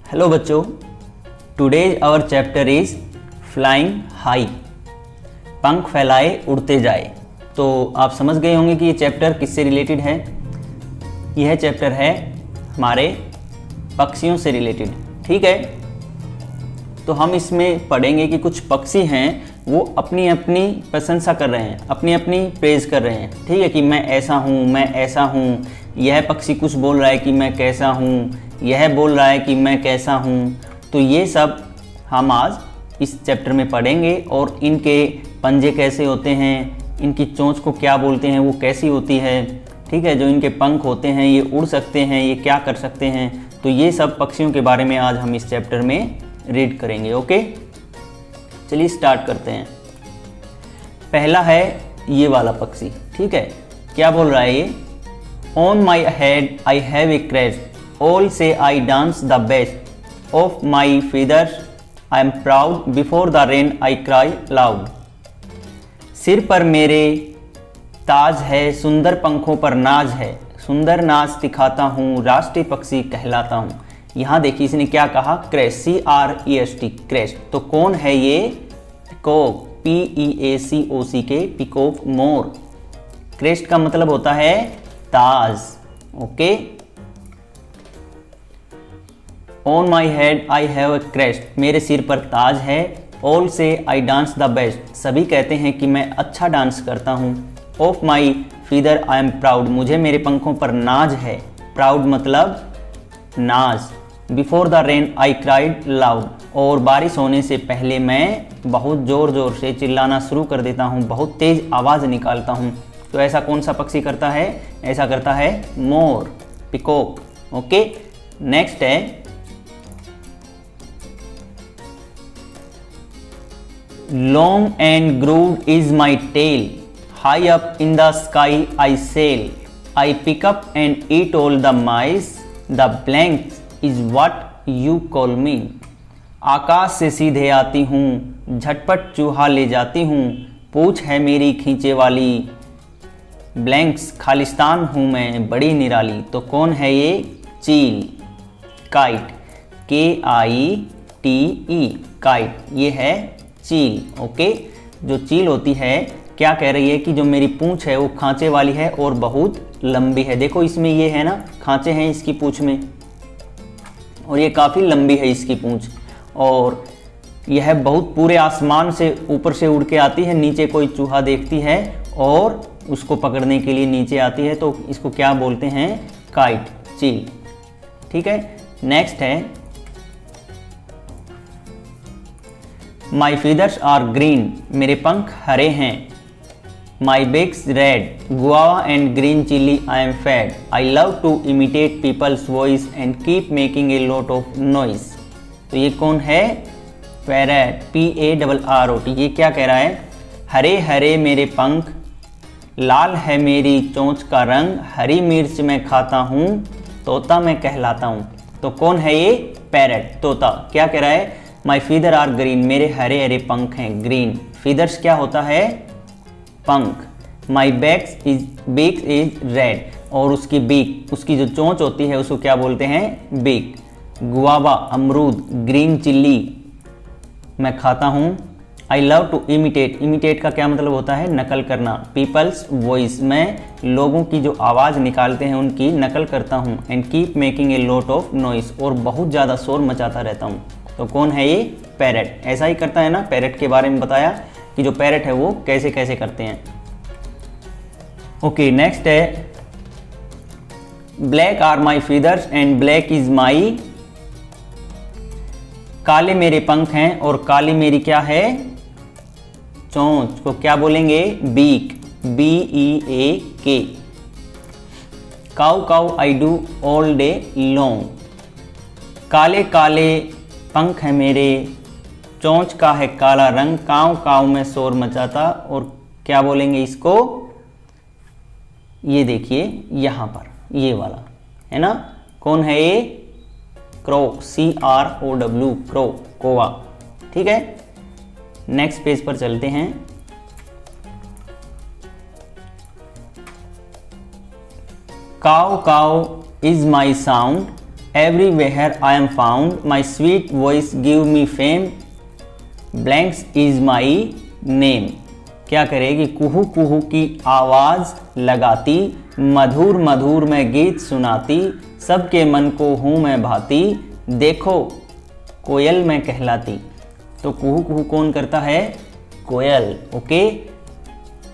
Hello बच्चों, today's our chapter is flying high. पंख फैलाए उड़ते जाए। तो आप समझ गए होंगे कि ये चैप्टर किससे रिलेटेड है। यह चैप्टर है हमारे पक्षियों से रिलेटेड। ठीक है, तो हम इसमें पढ़ेंगे कि कुछ पक्षी हैं वो अपनी अपनी प्रशंसा कर रहे हैं, अपनी अपनी प्रेज कर रहे हैं। ठीक है, कि मैं ऐसा हूँ, मैं ऐसा हूँ। यह पक्षी कुछ बोल रहा है कि मैं कैसा हूँ, यह बोल रहा है कि मैं कैसा हूँ। तो ये सब हम आज इस चैप्टर में पढ़ेंगे और इनके पंजे कैसे होते हैं, इनकी चोंच को क्या बोलते हैं, वो कैसी होती है। ठीक है, जो इनके पंख होते हैं ये उड़ सकते हैं, ये क्या कर सकते हैं। तो ये सब पक्षियों के बारे में आज हम इस चैप्टर में रीड करेंगे। ओके, चलिए स्टार्ट करते हैं। पहला है ये वाला पक्षी। ठीक है, क्या बोल रहा है ये? On my head I have a crest, all say I dance the best of my feathers I am proud, before the rain I cry loud. सिर पर मेरे ताज है, सुंदर पंखों पर नाज है, सुंदर नाच दिखाता हूँ, राष्ट्रीय पक्षी कहलाता हूँ। यहाँ देखिए इसने क्या कहा, क्रेस्ट, CREST, क्रेस्ट। तो कौन है ये? पिकॉक, PEACOC के, पिकॉक मोर। क्रेस्ट का मतलब होता है ताज। Okay, on my head I have a crest, मेरे सिर पर ताज है। All say I dance the best, सभी कहते हैं कि मैं अच्छा डांस करता हूँ। Of my feather I am proud, मुझे मेरे पंखों पर नाज है। प्राउड मतलब नाज। Before the rain I cried loud, और बारिश होने से पहले मैं बहुत ज़ोर ज़ोर से चिल्लाना शुरू कर देता हूँ, बहुत तेज़ आवाज़ निकालता हूँ। तो ऐसा कौन सा पक्षी करता है? ऐसा करता है मोर, पिकॉक। ओके, नेक्स्ट है long and grooved is my tail, high up in the sky I sail, I pick up and eat all the mice, the blanks is what you call me. आकाश से सीधे आती हूँ, झटपट चूहा ले जाती हूँ, पूछ है मेरी खींचे वाली, ब्लैंक्स खालिस्तान हूँ मैं बड़ी निराली। तो कौन है ये? चील, काइट, KITE, काइट, ये है चील। ओके, जो चील होती है क्या कह रही है कि जो मेरी पूंछ है वो खांचे वाली है और बहुत लंबी है। देखो इसमें ये है ना, खांचे हैं इसकी पूंछ में, और ये काफ़ी लंबी है इसकी पूंछ, और यह बहुत पूरे आसमान से ऊपर से उड़ के आती है, नीचे कोई चूहा देखती है और उसको पकड़ने के लिए नीचे आती है। तो इसको क्या बोलते हैं? काइट, चील। ठीक है, नेक्स्ट है माई फीदर्स आर ग्रीन, मेरे पंख हरे हैं। My beaks red, guava and green chilli I am fed, I love to imitate people's voice and keep making a lot of noise. तो ये कौन है? Parrot, PARROT। ये क्या कह रहा है? हरे हरे मेरे पंख, लाल है मेरी चोंच का रंग, हरी मिर्च मैं खाता हूँ, तोता मैं कहलाता हूँ। तो कौन है ये? पैरट, तोता। क्या कह रहा है? माई फीदर आर ग्रीन, मेरे हरे हरे पंख हैं, ग्रीन। फीदर्स क्या होता है? पंख। माई बेक्स इज रेड, और उसकी बीक, उसकी जो चोंच होती है उसको क्या बोलते हैं? बीक। गुआवा, अमरूद, ग्रीन चिल्ली मैं खाता हूँ। I love to imitate, imitate का क्या मतलब होता है? नकल करना। पीपल्स वॉइस, मैं लोगों की जो आवाज़ निकालते हैं उनकी नकल करता हूँ। And keep making a lot of noise, और बहुत ज़्यादा शोर मचाता रहता हूँ। तो कौन है ये? पैरट। ऐसा ही करता है ना, पैरट के बारे में बताया कि जो पैरट है वो कैसे कैसे करते हैं। ओके, नेक्स्ट है black are my feathers and black is my, काले मेरे पंख हैं और काली मेरी क्या है? चोंच को क्या बोलेंगे? Beak, BEAK। Caw caw I do all day long, काले काले पंख है मेरे, चोंच का है काला रंग, काव काव में शोर मचाता। और क्या बोलेंगे इसको? ये देखिए यहाँ पर ये वाला है ना, कौन है ये? क्रो, CROW, क्रो, कोवा। ठीक है, नेक्स्ट पेज पर चलते हैं। काव काव is my sound, everywhere I am found, my sweet voice give me fame, blanks is my name. क्या करेगी? कुहू कुहू की आवाज़ लगाती, मधुर मधुर मैं गीत सुनाती, सबके मन को हूँ मैं भाती, देखो कोयल मैं कहलाती। तो कुहू कुहू कौन करता है? कोयल। ओके।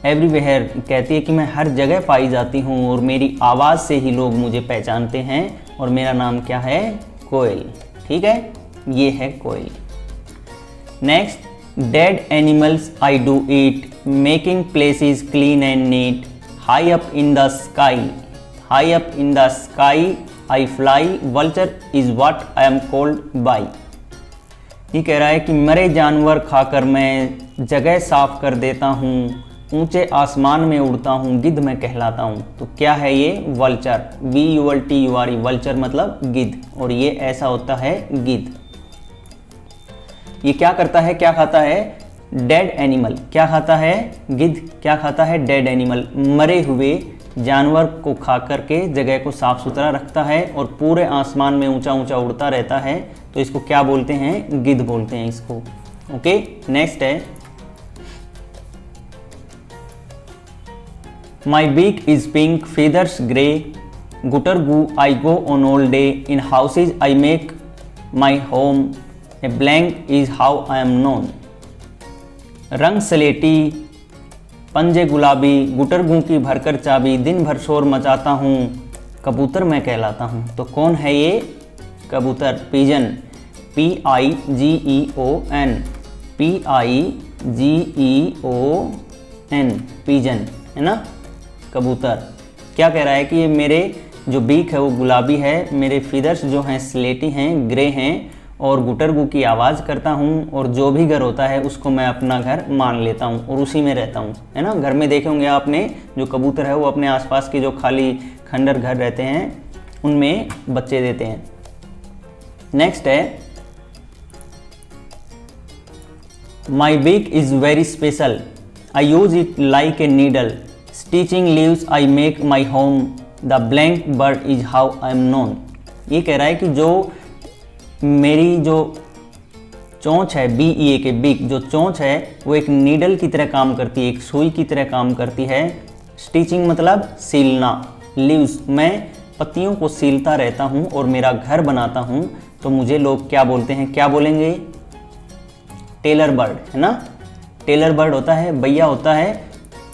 एवरीवेयर कहती है कि मैं हर जगह पाई जाती हूँ और मेरी आवाज़ से ही लोग मुझे पहचानते हैं और मेरा नाम क्या है? कोयल। ठीक है, ये है कोयल। Next, dead animals I do eat, making places clean and neat, high up in the sky, high up in the sky I fly, vulture is what I am called by. ये कह रहा है कि मरे जानवर खाकर मैं जगह साफ कर देता हूँ, ऊंचे आसमान में उड़ता हूँ, गिद्ध मैं कहलाता हूँ। तो क्या है ये? वल्चर। VULTURE, वल्चर मतलब गिद्ध, और ये ऐसा होता है गिद्ध। ये क्या करता है? क्या खाता है? Dead animal. क्या खाता है? गिद्ध। क्या खाता है? डेड एनिमल, मरे हुए जानवर को खा करके जगह को साफ सुथरा रखता है और पूरे आसमान में ऊंचा ऊंचा उड़ता रहता है। तो इसको क्या बोलते हैं? गिद्ध बोलते हैं इसको। ओके। नेक्स्ट है, my beak is pink, feathers grey, gutter goo I go on all day, in houses I make my home, a blank is how I am known। रंग सलेटी, पंजे गुलाबी, गुटर गू की भरकर चाबी, दिन भर शोर मचाता हूँ, कबूतर मैं कहलाता हूँ। तो कौन है ये? कबूतर, पिजन, PIGEON, PIGEON, पिजन, है ना, कबूतर। क्या कह रहा है कि ये मेरे जो बीक है वो गुलाबी है, मेरे फीदर्स जो हैं स्लेटी हैं, ग्रे हैं, और गुटरगू की आवाज़ करता हूँ, और जो भी घर होता है उसको मैं अपना घर मान लेता हूँ और उसी में रहता हूँ, है ना। घर में देखे होंगे आपने, जो कबूतर है वो अपने आसपास के जो खाली खंडर घर रहते हैं उनमें बच्चे देते हैं। नेक्स्ट है, my beak is very special, I use it like a needle, stitching leaves I make my home, the blank bird is how I am known. ये कह रहा है कि जो मेरी जो चोंच है, BEA के बीक, जो चोंच है वो एक नीडल की तरह काम करती है, एक सुई की तरह काम करती है। स्टिचिंग मतलब सिलना, लीव्स मैं पत्तियों को सीलता रहता हूँ और मेरा घर बनाता हूँ। तो मुझे लोग क्या बोलते हैं? क्या बोलेंगे? टेलर बर्ड, है ना। टेलर बर्ड होता है, बैया होता है,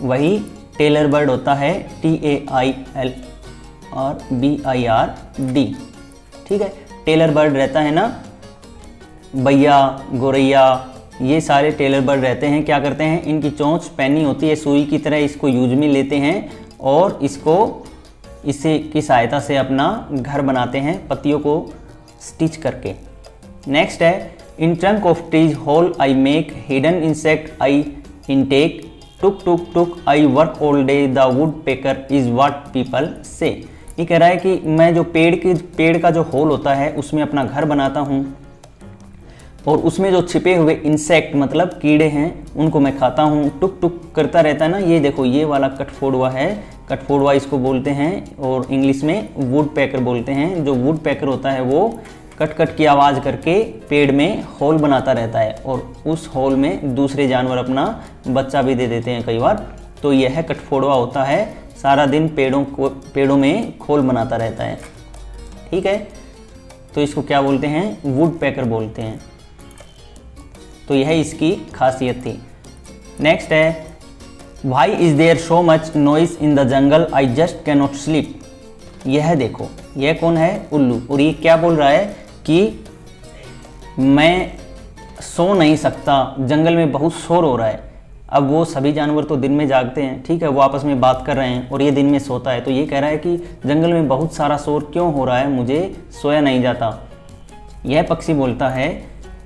वही टेलर बर्ड होता है, TAILRBIRD। ठीक है, टेलर बर्ड रहता है ना, बैया, गोरैया, ये सारे टेलर बर्ड रहते हैं। क्या करते हैं? इनकी चोंच पैनी होती है सुई की तरह, इसको यूज में लेते हैं और इससे की सहायता से अपना घर बनाते हैं, पत्तियों को स्टिच करके। नेक्स्ट है, in trunk of trees hole I make, hidden insect I intake, tuk tuk tuk I work all day, the woodpecker is what people say. ये कह रहा है कि मैं जो पेड़ का जो होल होता है उसमें अपना घर बनाता हूँ और उसमें जो छिपे हुए इंसेक्ट मतलब कीड़े हैं उनको मैं खाता हूँ। टुक टुक करता रहता है ना, ये देखो ये वाला कठफोड़वा है, कठफोड़वा इसको बोलते हैं और इंग्लिश में वुड पैकर बोलते हैं। जो वुड पैकर होता है वो कट कट की आवाज़ करके पेड़ में होल बनाता रहता है और उस होल में दूसरे जानवर अपना बच्चा भी दे देते हैं कई बार। तो यह है कठफोड़वा होता है, सारा दिन पेड़ों में खोल बनाता रहता है। ठीक है, तो इसको क्या बोलते हैं? वुड पैकर बोलते हैं। तो यह इसकी खासियत थी। नेक्स्ट है, why is there so much noise in the jungle, I just cannot sleep. यह देखो, यह कौन है? उल्लू। और ये क्या बोल रहा है कि मैं सो नहीं सकता, जंगल में बहुत शोर हो रहा है। अब वो सभी जानवर तो दिन में जागते हैं, ठीक है, वो आपस में बात कर रहे हैं और ये दिन में सोता है। तो ये कह रहा है कि जंगल में बहुत सारा शोर क्यों हो रहा है, मुझे सोया नहीं जाता। यह पक्षी बोलता है,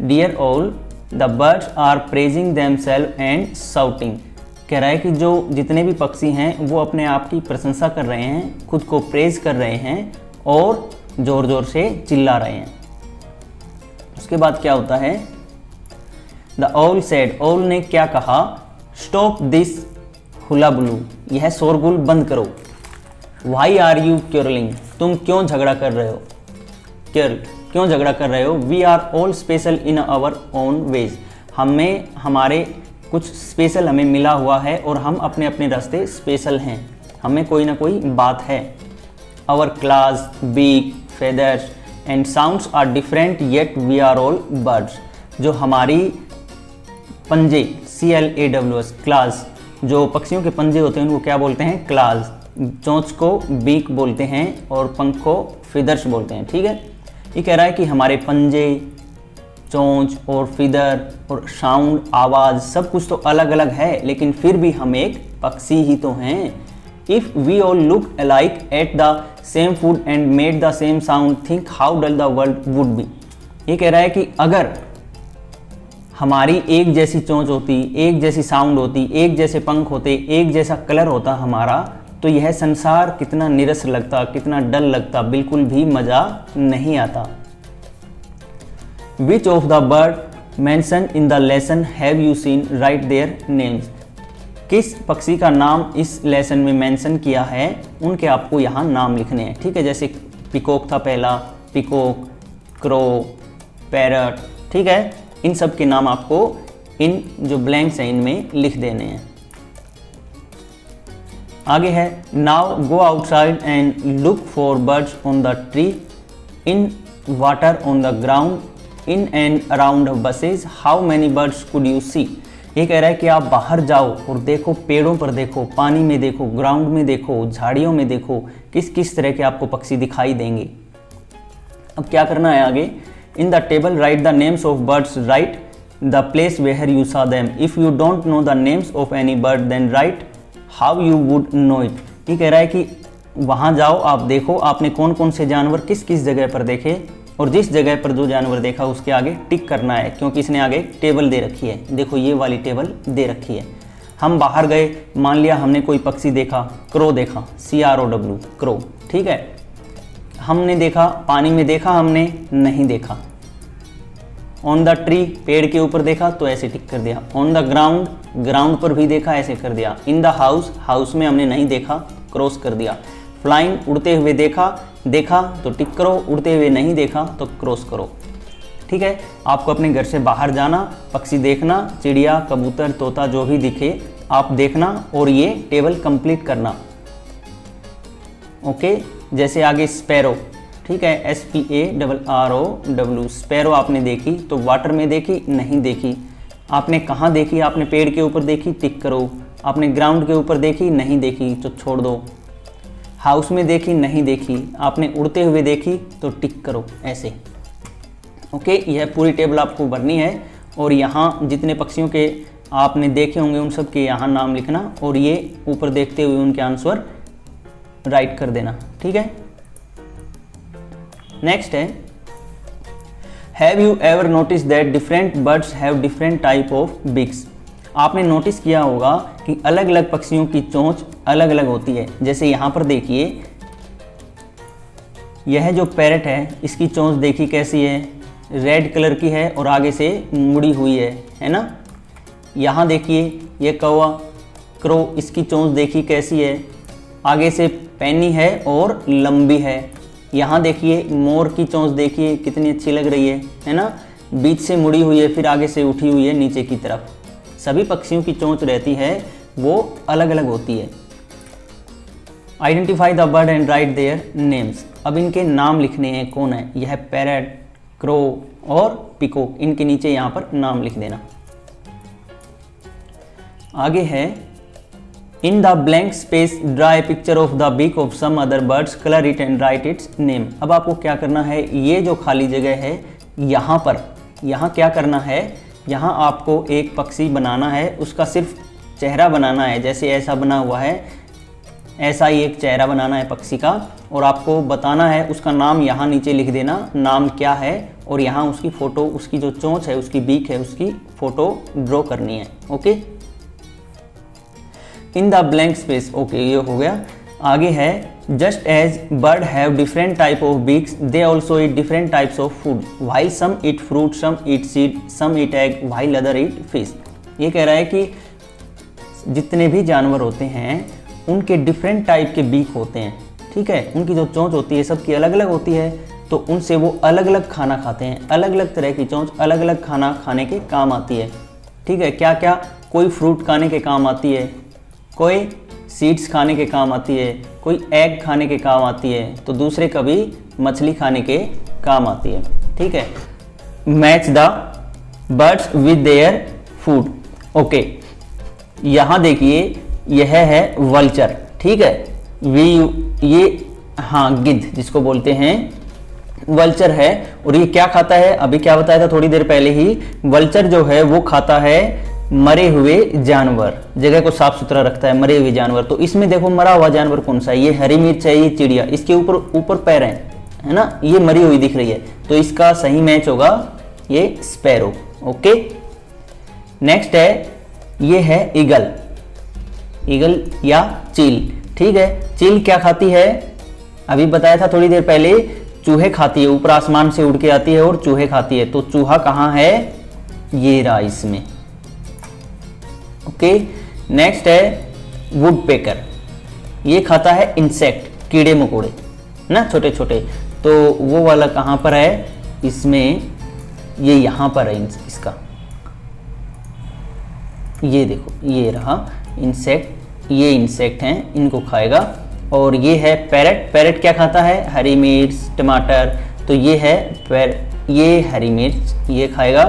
dear all the birds are praising themselves and shouting. कह रहा है कि जो जितने भी पक्षी हैं वो अपने आप की प्रशंसा कर रहे हैं, खुद को प्रेज कर रहे हैं और ज़ोर ज़ोर से चिल्ला रहे हैं। उसके बाद क्या होता है? द ओल सेड, ओल ने क्या कहा? स्टॉप दिस हुलाबुलू, यह शोरगुल बंद करो। वाई आर यू क्यूरलिंग, तुम क्यों झगड़ा कर रहे हो? क्यों झगड़ा कर रहे हो? We are all special in our own ways. हमारे कुछ स्पेशल हमें मिला हुआ है और हम अपने अपने रास्ते स्पेशल हैं, हमें कोई ना कोई बात है। Our class, beak, feathers and sounds are different yet we are all birds. जो हमारी पंजे, CLAWS, क्लास, जो पक्षियों के पंजे होते हैं उनको क्या बोलते हैं? क्लास। चोंच को बीक बोलते हैं और पंख को फिदर्स बोलते हैं। ठीक है, ये कह रहा है कि हमारे पंजे, चोंच और फिदर और साउंड, आवाज़, सब कुछ तो अलग अलग है, लेकिन फिर भी हम एक पक्षी ही तो हैं। If we all look alike, ate the same food and made the same sound, think how dull the world would be। ये कह रहा है कि अगर हमारी एक जैसी चोंच होती, एक जैसी साउंड होती, एक जैसे पंख होते, एक जैसा कलर होता हमारा, तो यह संसार कितना नीरस लगता, कितना डल लगता, बिल्कुल भी मज़ा नहीं आता। Which of the bird mentioned in the lesson have you seen? Write their names। किस पक्षी का नाम इस लेसन में मेंशन किया है, उनके आपको यहाँ नाम लिखने हैं। ठीक है, जैसे पिकॉक था पहला, पिकॉक, क्रो, पैरट। ठीक है, इन सब के नाम आपको इन जो ब्लैंक्स हैं इनमें लिख देने हैं। आगे है, now go outside and look for birds on the tree, in water on the ground, in and around bushes, how many birds could you see. ये कह रहा है कि आप बाहर जाओ और देखो, पेड़ों पर देखो, पानी में देखो, ग्राउंड में देखो, झाड़ियों में देखो, किस किस तरह के आपको पक्षी दिखाई देंगे। अब क्या करना है आगे? In the table write the names of birds, write the place where you saw them, if you don't know the names of any bird then write how you would know it. ये कह रहा है कि वहाँ जाओ, आप देखो आपने कौन कौन से जानवर किस किस जगह पर देखे, और जिस जगह पर जो जानवर देखा उसके आगे टिक करना है, क्योंकि इसने आगे टेबल दे रखी है। देखो ये वाली टेबल दे रखी है। हम बाहर गए, मान लिया हमने कोई पक्षी देखा, क्रो देखा, CROW, क्रो। ठीक है, हमने देखा, पानी में देखा हमने, नहीं देखा। ऑन द ट्री, पेड़ के ऊपर देखा तो ऐसे टिक कर दिया। ऑन द ग्राउंड, ग्राउंड पर भी देखा, ऐसे कर दिया। इन द हाउस, हाउस में हमने नहीं देखा, क्रॉस कर दिया। फ्लाइंग, उड़ते हुए देखा तो टिक करो, उड़ते हुए नहीं देखा तो क्रॉस करो। ठीक है, आपको अपने घर से बाहर जाना, पक्षी देखना, चिड़िया, कबूतर, तोता जो भी दिखे आप देखना और ये टेबल कंप्लीट करना। ओके, जैसे आगे स्पैरो। ठीक है, SPARROW, स्पैरो आपने देखी तो वाटर में देखी, नहीं देखी। आपने कहाँ देखी? आपने पेड़ के ऊपर देखी, टिक करो। आपने ग्राउंड के ऊपर देखी, नहीं देखी तो छोड़ दो। हाउस में देखी, नहीं देखी। आपने उड़ते हुए देखी तो टिक करो, ऐसे। ओके, यह पूरी टेबल आपको भरनी है और यहाँ जितने पक्षियों के आपने देखे होंगे उन सब के यहाँ नाम लिखना और ये ऊपर देखते हुए उनके आंसर राइट कर देना। ठीक है, नेक्स्ट है, have you ever notice that different birds have different type of beaks. आपने नोटिस किया होगा कि अलग अलग पक्षियों की चोंच अलग अलग होती है। जैसे यहाँ पर देखिए, यह जो पैरट है इसकी चोंच देखी कैसी है, रेड कलर की है और आगे से मुड़ी हुई है ना। यहाँ देखिए ये कौवा, क्रो, इसकी चोंच देखी कैसी है, आगे से पैनी है और लंबी है। यहाँ देखिए मोर की चोंच देखिए कितनी अच्छी लग रही है ना, बीच से मुड़ी हुई है फिर आगे से उठी हुई है नीचे की तरफ। सभी पक्षियों की चोंच रहती है वो अलग अलग होती है। Identify the bird and right their names. अब इनके नाम लिखने हैं, कौन है यह, पैरट, क्रो और पिकॉक, इनके नीचे यहाँ पर नाम लिख देना। आगे है, in the blank space draw a picture of the beak of some other birds, colour it and write its name. अब आपको क्या करना है, ये जो खाली जगह है यहाँ पर, यहाँ क्या करना है, यहाँ आपको एक पक्षी बनाना है, उसका सिर्फ चेहरा बनाना है। जैसे ऐसा बना हुआ है, ऐसा ही एक चेहरा बनाना है पक्षी का और आपको बताना है, उसका नाम यहाँ नीचे लिख देना, नाम क्या है, और यहाँ उसकी फ़ोटो, उसकी जो चोंच है, उसकी बीक है, उसकी फ़ोटो ड्रॉ करनी है। Okay, in the blank space. Okay, ये हो गया। आगे है, just as bird have different type of beaks they also eat different types of food, while some eat fruit, some eat seed, some eat egg, while other eat fish. ये कह रहा है कि जितने भी जानवर होते हैं उनके डिफरेंट टाइप के बीक होते हैं। ठीक है, उनकी जो चोंच होती है सबकी अलग अलग होती है। तो तो उनसे वो अलग अलग खाना खाते हैं। अलग अलग तरह की चोंच अलग अलग खाना खाने के काम आती है। ठीक है, क्या क्या? कोई फ्रूट खाने के काम आती है, कोई सीड्स खाने के काम आती है, कोई एग खाने के काम आती है, तो दूसरे कभी मछली खाने के काम आती है। ठीक है, match the birds with their food. Okay, यहाँ देखिए यह है वल्चर। ठीक है, ये हाँ गिद्ध जिसको बोलते हैं वल्चर है। और ये क्या खाता है? अभी क्या बताया था थोड़ी देर पहले ही, वल्चर जो है वो खाता है मरे हुए जानवर, जगह को साफ सुथरा रखता है, मरे हुए जानवर। तो इसमें देखो मरा हुआ जानवर कौन सा है? ये हरी मिर्च है, ये चिड़िया, इसके ऊपर ऊपर पैर है ना, ये मरी हुई दिख रही है, तो इसका सही मैच होगा ये स्पैरो। ओके, नेक्स्ट है, ये है ईगल। ईगल या चील। ठीक है, चील क्या खाती है? अभी बताया था थोड़ी देर पहले, चूहे खाती है, ऊपर आसमान से उड़ के आती है और चूहे खाती है। तो चूहा कहाँ है? ये रहा इसमें। ओके, नेक्स्ट है वुडपेकर। ये खाता है इंसेक्ट, कीड़े मकोड़े ना, छोटे छोटे। तो वो वाला कहाँ पर है? इसमें ये यहाँ पर है इसका, ये देखो ये रहा इंसेक्ट, ये इंसेक्ट हैं, इनको खाएगा। और ये है पैरट। पैरट क्या खाता है? हरी मिर्च, टमाटर। तो ये है ये हरी मिर्च, ये खाएगा।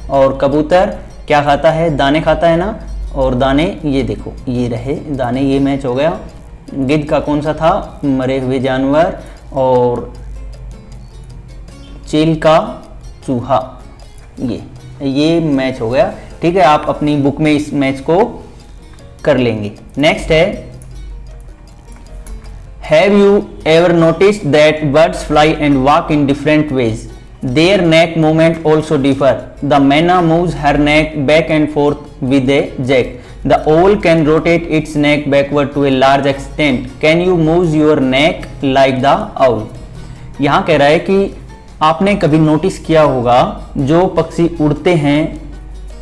और कबूतर क्या खाता है? दाने खाता है ना, और दाने ये देखो ये रहे दाने, ये मैच हो गया। गिद्ध का कौन सा था? मरे हुए जानवर। और चील का चूहा, ये मैच हो गया। ठीक है, आप अपनी बुक में इस मैच को कर लेंगे। नेक्स्ट है, Have you ever noticed that birds fly and walk in different ways? Their neck movement also differ. The myna moves her neck back and forth with a jerk. The owl can rotate its neck backward to a large extent. Can you move your neck like the owl? यहाँ कह रहा है कि आपने कभी notice किया होगा जो पक्षी उड़ते हैं,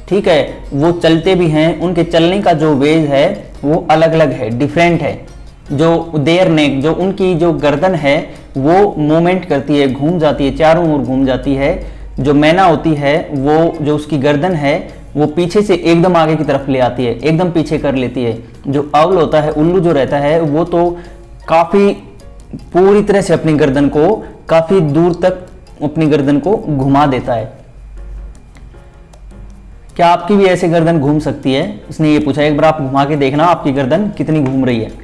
ठीक है, वो चलते भी हैं, उनके चलने का जो वेज है वो अलग अलग है, डिफरेंट है। जो देयर नेक, जो उनकी जो गर्दन है वो मूवमेंट करती है, घूम जाती है, चारों ओर घूम जाती है। जो मैना होती है वो जो उसकी गर्दन है वो पीछे से एकदम आगे की तरफ ले आती है, एकदम पीछे कर लेती है। जो आउल होता है, उल्लू जो रहता है, वो तो काफ़ी पूरी तरह से अपनी गर्दन को काफ़ी दूर तक अपनी गर्दन को घुमा देता है। क्या आपकी भी ऐसे गर्दन घूम सकती है? उसने ये पूछा, एक बार आप घुमा के देखना आपकी गर्दन कितनी घूम रही है।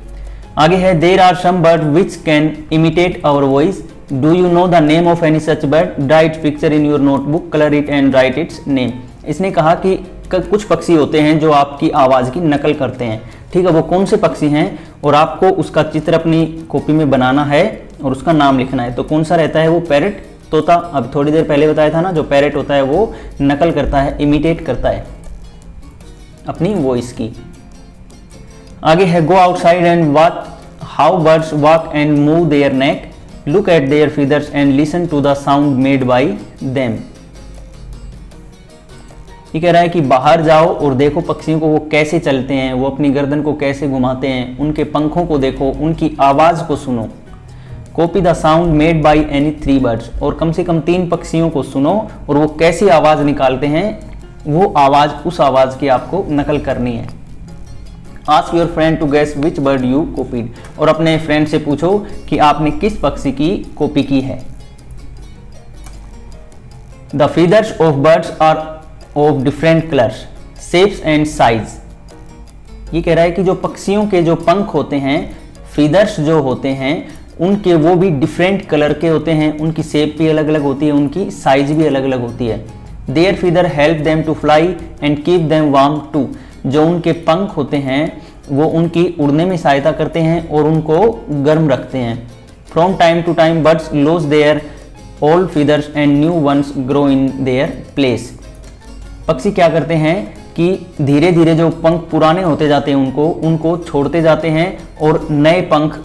आगे है, there are some bird which can imitate our voice. Do you know the name of any such bird? Draw its picture in your notebook, colour it and write its name. इसने कहा कि कुछ पक्षी होते हैं जो आपकी आवाज़ की नकल करते हैं। ठीक है, वो कौन से पक्षी हैं और आपको उसका चित्र अपनी कॉपी में बनाना है और उसका नाम लिखना है। तो कौन सा रहता है वो? पैरट, तोता। अब थोड़ी देर पहले बताया था ना, जो पैरट होता है वो नकल करता है, इमिटेट करता है अपनी वॉइस की। आगे है, go outside and watch how birds walk and move their neck, look at their feathers and listen to the sound made by them. ये कह रहा है कि बाहर जाओ और देखो पक्षियों को वो कैसे चलते हैं, वो अपनी गर्दन को कैसे घुमाते हैं, उनके पंखों को देखो, उनकी आवाज़ को सुनो। Copy the sound made by any 3 birds, और कम से कम 3 पक्षियों को सुनो और वो कैसी आवाज़ निकालते हैं, वो आवाज़, उस आवाज़ की आपको नकल करनी है। Ask your friend to guess which bird you copied, और अपने फ्रेंड से पूछो कि आपने किस पक्षी की कॉपी की है। The feathers of birds are of different colours, shapes and size. ये कह रहा है कि जो पक्षियों के जो पंख होते हैं, फीदर्स जो होते हैं, उनके वो भी डिफरेंट कलर के होते हैं, उनकी शेप भी अलग अलग होती है, उनकी साइज भी अलग अलग होती है। Their feather help them to fly and keep them warm too. जो उनके पंख होते हैं वो उनकी उड़ने में सहायता करते हैं और उनको गर्म रखते हैं। From time to time birds lose their old feathers and new ones grow in their place. पक्षी क्या करते हैं कि धीरे धीरे जो पंख पुराने होते जाते हैं उनको छोड़ते जाते हैं और नए पंख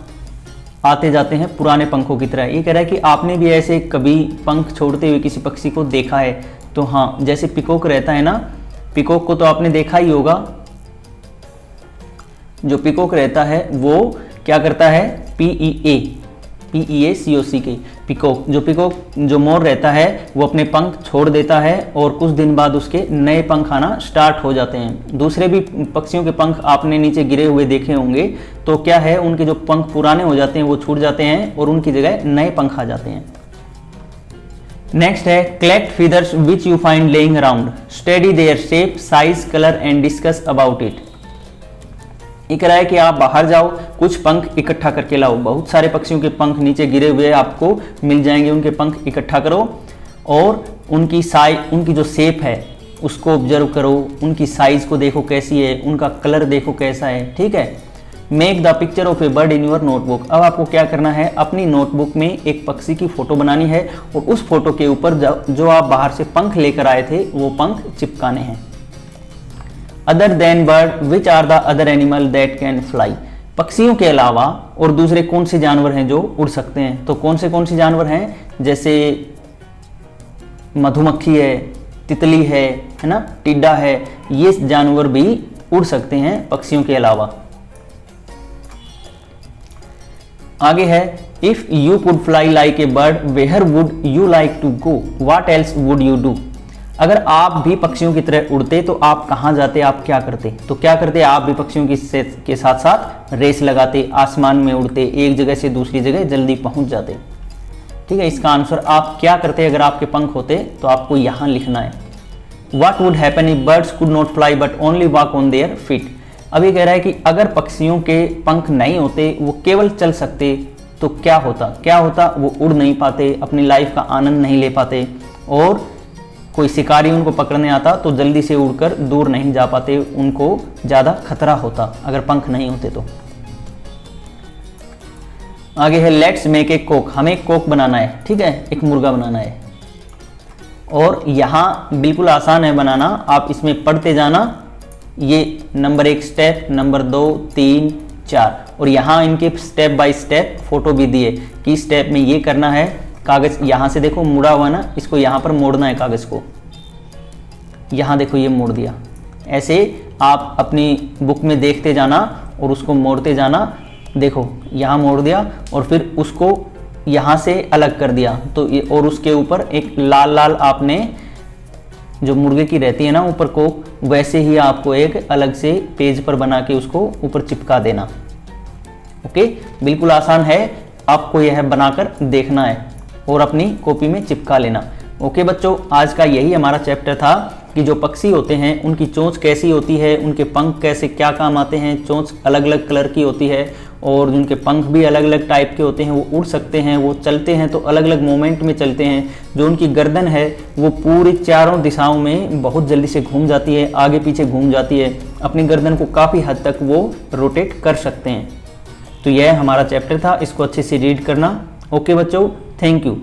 आते जाते हैं पुराने पंखों की तरह। ये कह रहा है कि आपने भी ऐसे कभी पंख छोड़ते हुए किसी पक्षी को देखा है? तो हाँ, जैसे पिकॉक रहता है ना, पिकॉक को तो आपने देखा ही होगा। जो पिकॉक रहता है वो क्या करता है? PEACOCK peacock. जो मोर रहता है वो अपने पंख छोड़ देता है और कुछ दिन बाद उसके नए पंख आना स्टार्ट हो जाते हैं। दूसरे भी पक्षियों के पंख आपने नीचे गिरे हुए देखे होंगे, तो क्या है, उनके जो पंख पुराने हो जाते हैं वो छूट जाते हैं और उनकी जगह नए पंख आ जाते हैं। नेक्स्ट है collect feathers which you find laying around, study their shape, size, colour and discuss about it. ये कह रहा है कि आप बाहर जाओ, कुछ पंख इकट्ठा करके लाओ। बहुत सारे पक्षियों के पंख नीचे गिरे हुए आपको मिल जाएंगे, उनके पंख इकट्ठा करो और उनकी जो शेप है उसको ऑब्जर्व करो, उनकी साइज को देखो कैसी है, उनका कलर देखो कैसा है, ठीक है। Make the picture of A bird in your notebook. अब आपको क्या करना है, अपनी नोटबुक में एक पक्षी की फोटो बनानी है और उस फोटो के ऊपर जो आप बाहर से पंख लेकर आए थे वो पंख चिपकाने हैं। Other than bird which are the other animal that can fly. पक्षियों के अलावा और दूसरे कौन से जानवर हैं जो उड़ सकते हैं, तो कौन से जानवर हैं, जैसे मधुमक्खी है, तितली है ना, टिड्डा है, ये जानवर भी उड़ सकते हैं पक्षियों के अलावा। आगे है if you could fly like a bird where would you like to go, what else would you do. अगर आप भी पक्षियों की तरह उड़ते तो आप कहाँ जाते, आप क्या करते, तो क्या करते, आप भी पक्षियों के साथ साथ रेस लगाते, आसमान में उड़ते, एक जगह से दूसरी जगह जल्दी पहुंच जाते। ठीक है, इसका आंसर आप क्या करते अगर आपके पंख होते, तो आपको यहाँ लिखना है। What would happen if birds could not fly but only walk on their feet. अब ये कह रहा है कि अगर पक्षियों के पंख नहीं होते, वो केवल चल सकते, तो क्या होता, वो उड़ नहीं पाते, अपनी लाइफ का आनंद नहीं ले पाते और कोई शिकारी उनको पकड़ने आता तो जल्दी से उड़कर दूर नहीं जा पाते, उनको ज़्यादा खतरा होता अगर पंख नहीं होते तो। आगे है लेट्स मेक ए कोक। हमें एक कोक बनाना है, ठीक है, एक मुर्गा बनाना है और यहाँ बिल्कुल आसान है बनाना, आप इसमें पढ़ते जाना। ये नंबर 1 स्टेप, नंबर 2, 3, 4 और यहाँ इनके स्टेप बाय स्टेप फोटो भी दिए कि स्टेप में ये करना है। कागज यहाँ से देखो मुड़ा हुआ ना, इसको यहाँ पर मोड़ना है कागज को, यहाँ देखो ये मोड़ दिया। ऐसे आप अपनी बुक में देखते जाना और उसको मोड़ते जाना। देखो यहाँ मोड़ दिया और फिर उसको यहाँ से अलग कर दिया, तो ये और उसके ऊपर एक लाल लाल आपने जो मुर्गे की रहती है ना ऊपर को, वैसे ही आपको एक अलग से पेज पर बना के उसको ऊपर चिपका देना। ओके, बिल्कुल आसान है, आपको यह बनाकर देखना है और अपनी कॉपी में चिपका लेना। ओके बच्चों, आज का यही हमारा चैप्टर था कि जो पक्षी होते हैं उनकी चोंच कैसी होती है, उनके पंख कैसे क्या काम आते हैं। चोंच अलग अलग कलर की होती है और उनके पंख भी अलग अलग टाइप के होते हैं, वो उड़ सकते हैं, वो चलते हैं तो अलग अलग मोमेंट में चलते हैं। जो उनकी गर्दन है वो पूरी चारों दिशाओं में बहुत जल्दी से घूम जाती है, आगे पीछे घूम जाती है, अपनी गर्दन को काफ़ी हद तक वो रोटेट कर सकते हैं। तो यह हमारा चैप्टर था, इसको अच्छे से रीड करना। ओके बच्चों, थैंक यू।